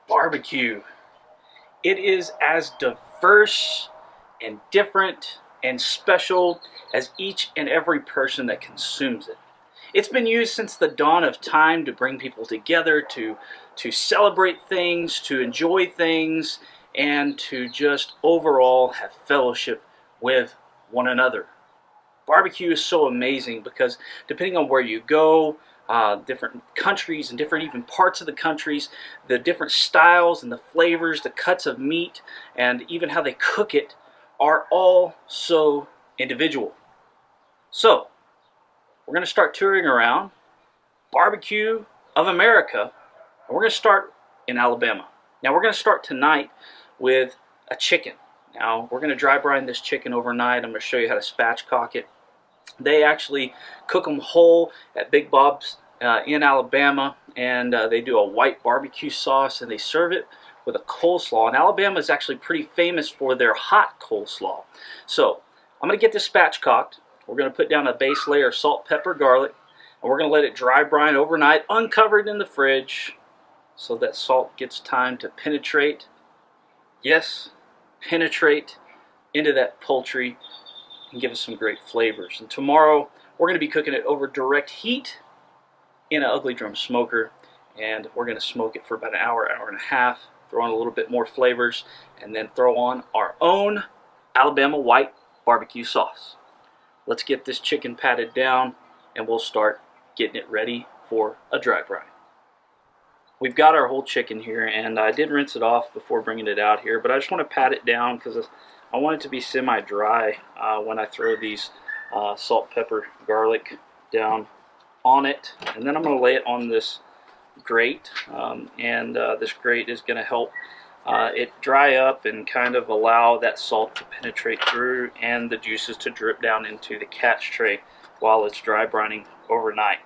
barbecue. It is as diverse and different and special as each and every person that consumes it. It's been used since the dawn of time to bring people together, to celebrate things, to enjoy things, and to just overall have fellowship with one another. Barbecue is so amazing because depending on where you go, different countries and different even parts of the countries, the different styles and the flavors, the cuts of meat, and even how they cook it are all so individual. So, we're going to start touring around BBQ of America, and we're going to start in Alabama. Now, we're going to start tonight with a chicken. Now, we're going to dry brine this chicken overnight. I'm going to show you how to spatchcock it. They actually cook them whole at Big Bob's in Alabama, and they do a white barbecue sauce, and they serve it with a coleslaw. And Alabama is actually pretty famous for their hot coleslaw. So I'm going to get this spatchcocked. We're going to put down a base layer of salt, pepper, garlic, and we're going to let it dry brine overnight, uncovered in the fridge, so that salt gets time to penetrate. Yes, penetrate into that poultry and give us some great flavors. And tomorrow we're going to be cooking it over direct heat in an ugly drum smoker, and we're going to smoke it for about an hour, hour and a half, throw on a little bit more flavors, and then throw on our own Alabama white barbecue sauce. Let's get this chicken patted down, and we'll start getting it ready for a dry brine. We've got our whole chicken here, and I did rinse it off before bringing it out here, but I just want to pat it down because I want it to be semi-dry when I throw these salt, pepper, garlic down on it. And then I'm going to lay it on this grate, and this grate is going to help it dry up and kind of allow that salt to penetrate through and the juices to drip down into the catch tray while it's dry brining overnight.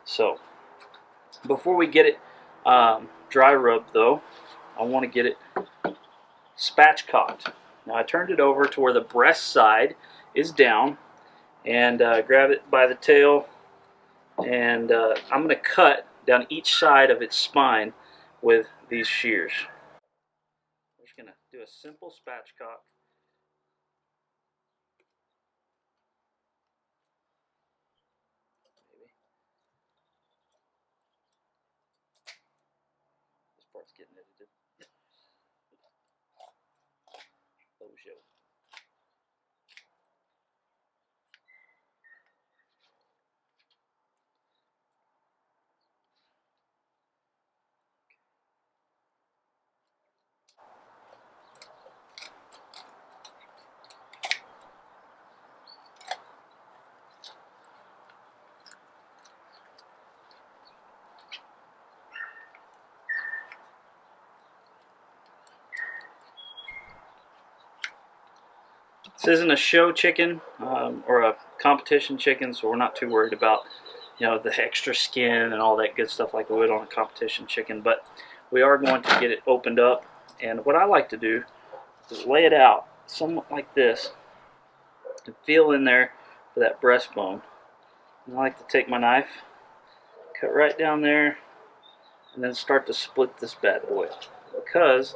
So before we get it dry rubbed though, I want to get it spatchcocked. Now I turned it over to where the breast side is down, and grab it by the tail, and I'm going to cut down each side of its spine with these shears. I'm just going to do a simple spatchcock. This part's getting edited. Oh, show. This isn't a show chicken or a competition chicken, so we're not too worried about, you know, the extra skin and all that good stuff like we would on a competition chicken. But we are going to get it opened up, and what I like to do is lay it out somewhat like this and feel in there for that breastbone. And I like to take my knife, cut right down there, and then start to split this bad boy, because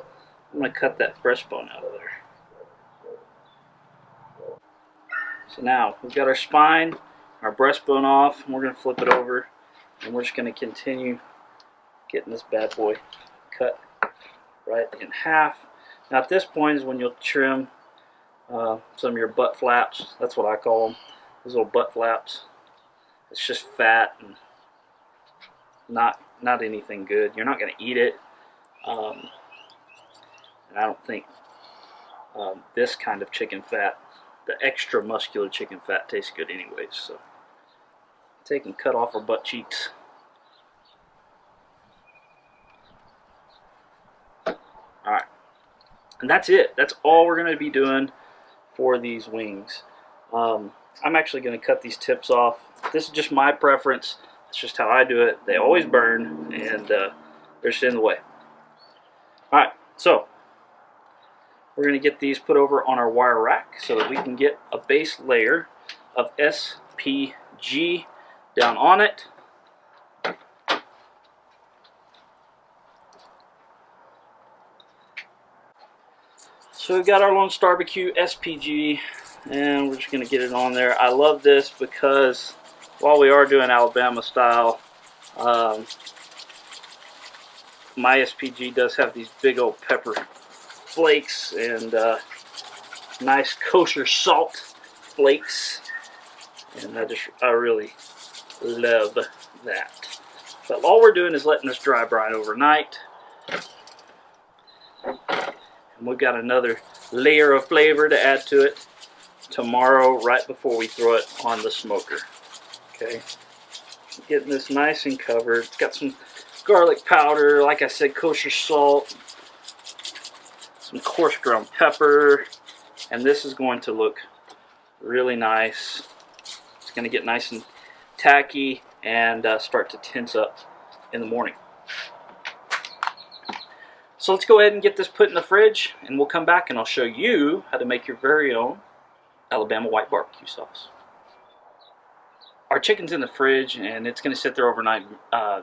I'm going to cut that breastbone out of there. So now we've got our spine, our breastbone off, and we're going to flip it over, and we're just going to continue getting this bad boy cut right in half. Now at this point is when you'll trim some of your butt flaps. That's what I call them, those little butt flaps. It's just fat and not anything good. You're not going to eat it, and I don't think this kind of chicken fat, the extra muscular chicken fat, tastes good anyways. So take and cut off our butt cheeks. Alright, and that's it. That's all we're going to be doing for these wings. I'm actually going to cut these tips off. This is just my preference. It's just how I do it. They always burn, and they're just in the way. Alright, so we're going to get these put over on our wire rack so that we can get a base layer of SPG down on it. So we've got our LoneStarBQ SPG, and we're just going to get it on there. I love this because while we are doing Alabama style, my SPG does have these big old pepper flakes and nice kosher salt flakes, and I really love that. But all we're doing is letting this dry brine overnight, and we've got another layer of flavor to add to it tomorrow right before we throw it on the smoker. Okay, getting this nice and covered. It's got some garlic powder, like I said, kosher salt, some coarse ground pepper, and this is going to look really nice. It's going to get nice and tacky and start to tense up in the morning. So let's go ahead and get this put in the fridge, and we'll come back and I'll show you how to make your very own Alabama white barbecue sauce. Our chicken's in the fridge and it's going to sit there overnight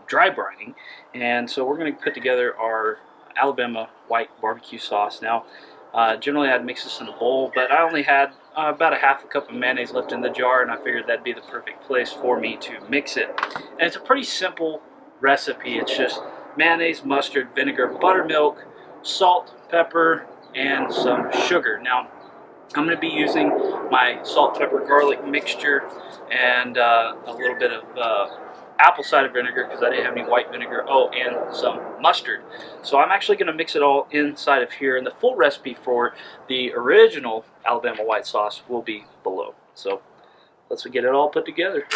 dry brining, and so we're going to put together our Alabama white barbecue sauce. Now generally I'd mix this in a bowl, but I only had about a half a cup of mayonnaise left in the jar, and I figured that'd be the perfect place for me to mix it. And it's a pretty simple recipe. It's just mayonnaise, mustard, vinegar, buttermilk, salt, pepper, and some sugar. Now I'm going to be using my salt, pepper, garlic mixture and a little bit of apple cider vinegar because I didn't have any white vinegar. Oh, and some mustard. So I'm actually going to mix it all inside of here, and the full recipe for the original Alabama white sauce will be below. So let's get it all put together.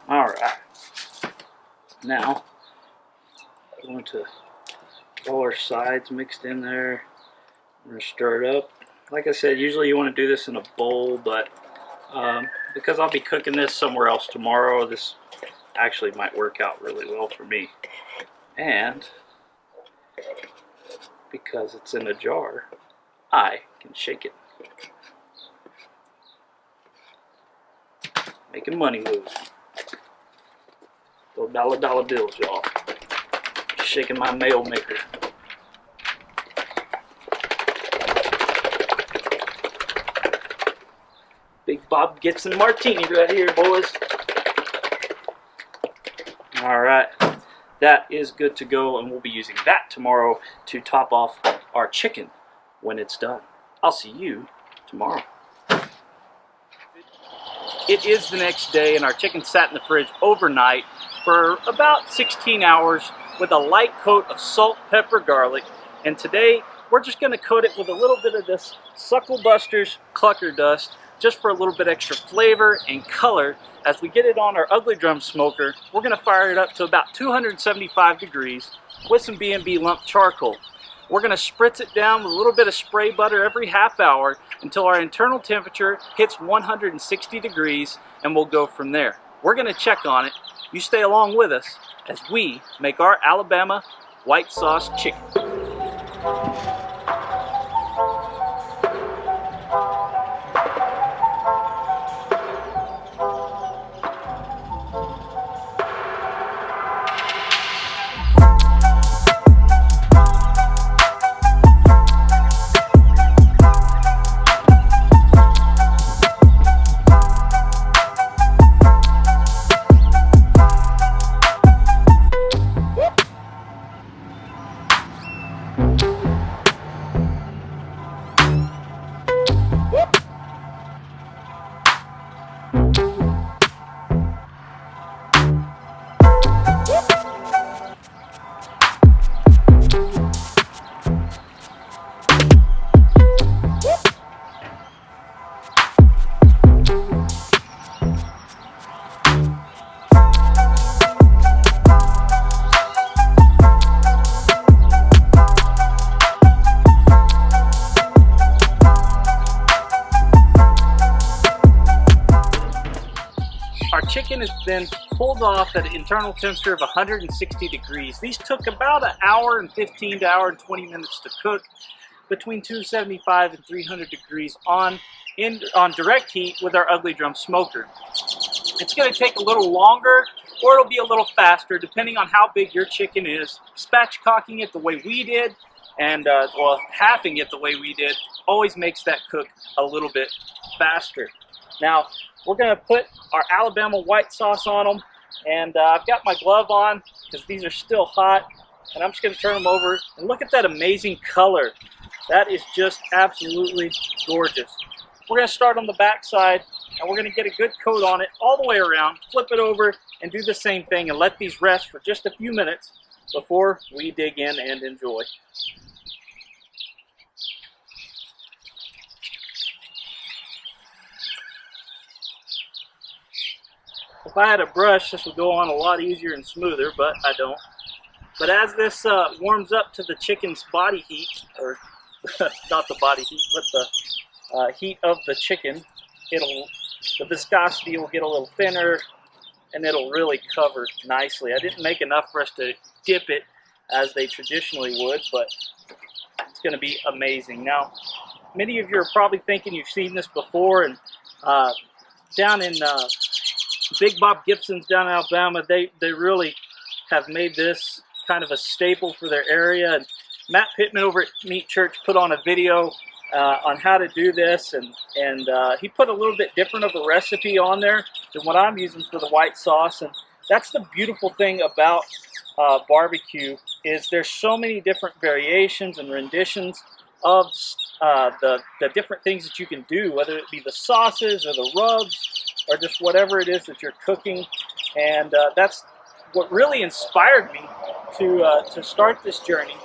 Alright, now I'm going to get all our sides mixed in there. I'm going to stir it up. Like I said, usually you want to do this in a bowl, but because I'll be cooking this somewhere else tomorrow, this actually might work out really well for me. And because it's in a jar, I can shake it. Making money moves. Those dollar bills, y'all. Shaking my mail maker. Big Bob gets in martini right here, boys. Alright, that is good to go, and we'll be using that tomorrow to top off our chicken when it's done. I'll see you tomorrow. It is the next day, and our chicken sat in the fridge overnight for about 16 hours with a light coat of salt, pepper, garlic, and today we're just going to coat it with a little bit of this Suckle Buster's Clucker Dust just for a little bit extra flavor and color. As we get it on our ugly drum smoker, we're going to fire it up to about 275 degrees with some B&B lump charcoal. We're going to spritz it down with a little bit of spray butter every half hour until our internal temperature hits 160 degrees, and we'll go from there. We're going to check on it. You stay along with us as we make our Alabama white sauce chicken. chicken has been pulled off at an internal temperature of 160 degrees. These took about an hour and 15 to hour and 20 minutes to cook, between 275 and 300 degrees on direct heat with our ugly drum smoker. It's going to take a little longer, or it'll be a little faster depending on how big your chicken is. Spatchcocking it the way we did, and well, halving it the way we did, always makes that cook a little bit faster. Now, we're going to put our Alabama white sauce on them, and I've got my glove on because these are still hot, and I'm just going to turn them over, and look at that amazing color. That is just absolutely gorgeous. We're going to start on the back side, and we're going to get a good coat on it all the way around, flip it over, and do the same thing, and let these rest for just a few minutes before we dig in and enjoy. If I had a brush, this would go on a lot easier and smoother, but I don't. But as this warms up to the chicken's body heat, or not the body heat, but the heat of the chicken, the viscosity will get a little thinner, and it'll really cover nicely. I didn't make enough for us to dip it as they traditionally would, but it's going to be amazing. Now, many of you are probably thinking you've seen this before, and down in Big Bob Gibson's down in Alabama, they really have made this kind of a staple for their area. And Matt Pittman over at Meat Church put on a video on how to do this, and he put a little bit different of a recipe on there than what I'm using for the white sauce. And that's the beautiful thing about barbecue, is there's so many different variations and renditions of the different things that you can do, whether it be the sauces or the rubs or just whatever it is that you're cooking. And that's what really inspired me to start this journey,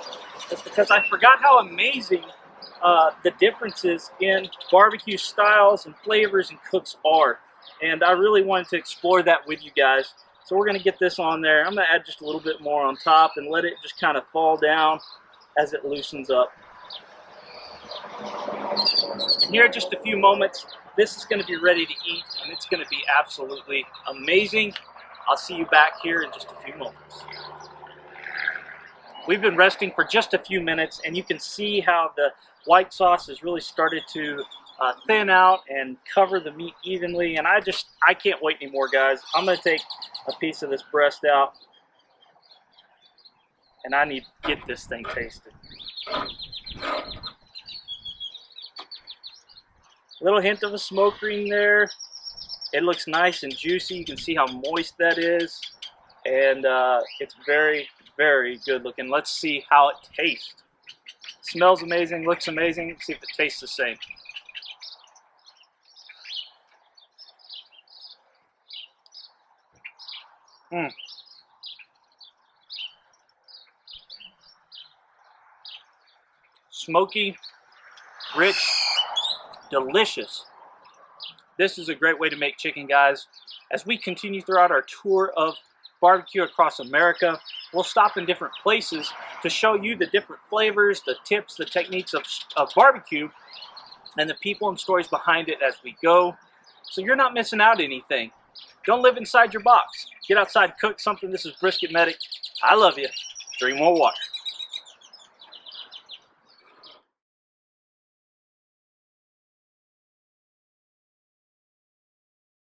is because I forgot how amazing the differences in barbecue styles and flavors and cooks are. And I really wanted to explore that with you guys. So we're going to get this on there. I'm going to add just a little bit more on top and let it just kind of fall down as it loosens up. And here in just a few moments, this is going to be ready to eat, and it's going to be absolutely amazing. I'll see you back here in just a few moments. We've been resting for just a few minutes, and you can see how the white sauce has really started to thin out and cover the meat evenly. And I can't wait anymore, guys. I'm going to take a piece of this breast out, and I need to get this thing tasted. Little hint of a smoke ring there. It looks nice and juicy. You can see how moist that is, and it's very, very good looking. Let's see how it tastes. Smells amazing, looks amazing. Let's see if it tastes the same. Smoky, rich, delicious. This is a great way to make chicken, guys. As we continue throughout our tour of barbecue across America, we'll stop in different places to show you the different flavors, the tips, the techniques of barbecue, and the people and stories behind it as we go. So you're not missing out on anything. Don't live inside your box. Get outside, cook something. This is Brisket Medic. I love you. Drink more water.